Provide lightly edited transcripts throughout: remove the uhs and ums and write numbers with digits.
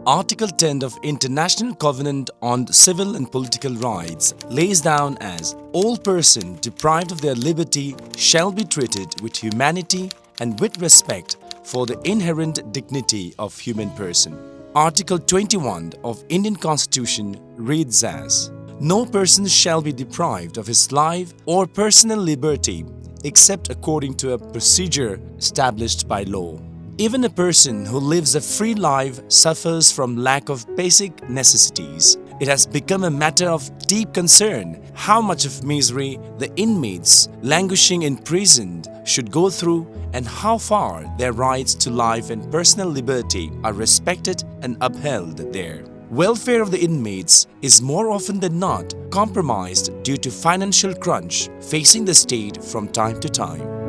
Article 10 of International Covenant on Civil and Political Rights lays down as all persons deprived of their liberty shall be treated with humanity and with respect for the inherent dignity of human person. Article 21 of Indian Constitution reads as, no person shall be deprived of his life or personal liberty except according to a procedure established by law. Even a person who lives a free life suffers from lack of basic necessities. It has become a matter of deep concern how much of misery the inmates languishing in prison should go through and how far their rights to life and personal liberty are respected and upheld there. Welfare of the inmates is more often than not compromised due to financial crunch facing the state from time to time.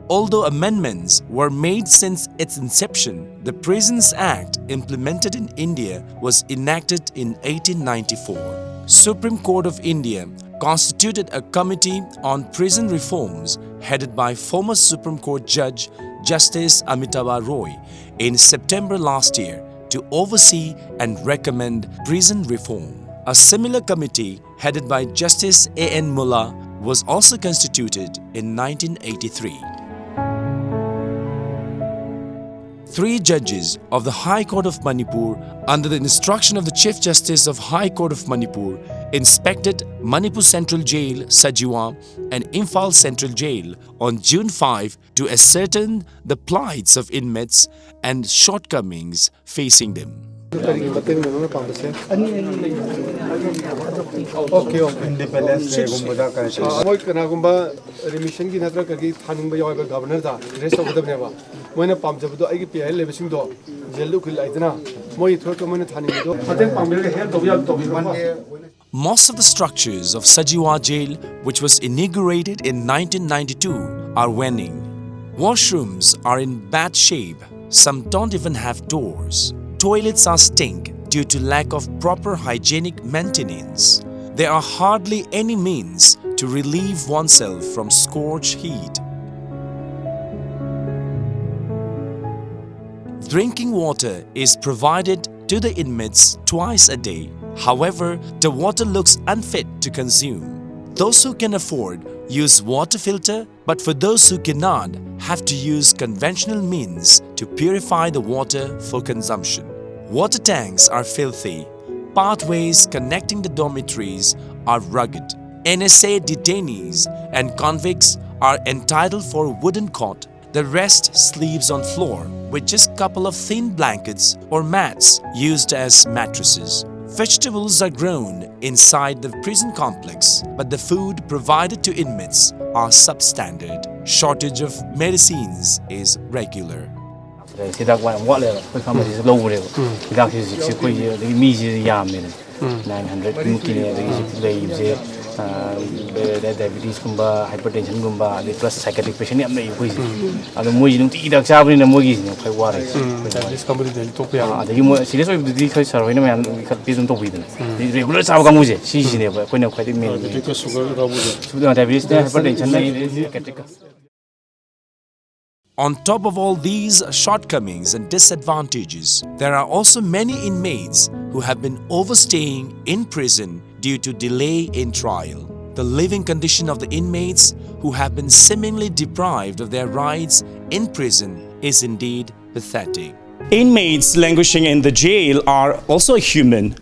Although amendments were made since its inception, the Prisons Act implemented in India was enacted in 1894. Supreme Court of India constituted a committee on prison reforms headed by former Supreme Court Judge Justice Amitava Roy in September last year to oversee and recommend prison reform. A similar committee headed by Justice A.N. Mullah was also constituted in 1983. 3 judges of the High Court of Manipur, under the instruction of the Chief Justice of High Court of Manipur, inspected Manipur Central Jail, Sajiwa and Imphal Central Jail on June 5 to ascertain the plights of inmates and shortcomings facing them. Most of the structures of Sajiwa Jail, which was inaugurated in 1992, are waning. Washrooms are in bad shape. Some don't even have doors. Toilets are stink due to lack of proper hygienic maintenance. There are hardly any means to relieve oneself from scorched heat. Drinking water is provided to the inmates twice a day. However, the water looks unfit to consume. Those who can afford use water filter, but for those who cannot, have to use conventional means to purify the water for consumption. Water tanks are filthy. Pathways connecting the dormitories are rugged. NSA detainees and convicts are entitled for a wooden cot. The rest sleeps on floor with just couple of thin blankets or mats used as mattresses. Vegetables are grown inside the prison complex, but the food provided to inmates are substandard. Shortage of medicines is regular. Diabetes hypertension plus psychiatric patient On top of all these shortcomings and disadvantages, there are also many inmates who have been overstaying in prison due to delay in trial. The living condition of the inmates who have been seemingly deprived of their rights in prison is indeed pathetic. Inmates languishing in the jail are also human.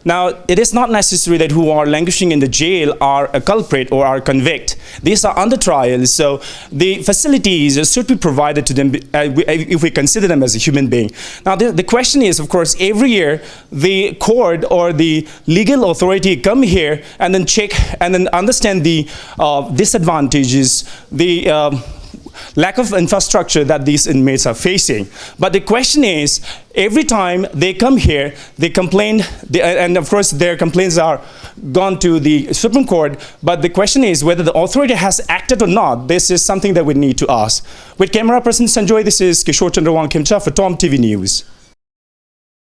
Now, it is not necessary that who are languishing in the jail are a culprit or are convict. These are under trial, so the facilities should be provided to them if we consider them as a human being. Now, the question is, of course, every year the court or the legal authority come here and then check and then understand the disadvantages, the lack of infrastructure that these inmates are facing. But the question is, every time they come here, they complain, and of course their complaints are gone to the Supreme Court, but the question is whether the authority has acted or not. This is something that we need to ask. With camera person Sanjoy, this is Kishore Chandrawang Kimcha for Tom TV News.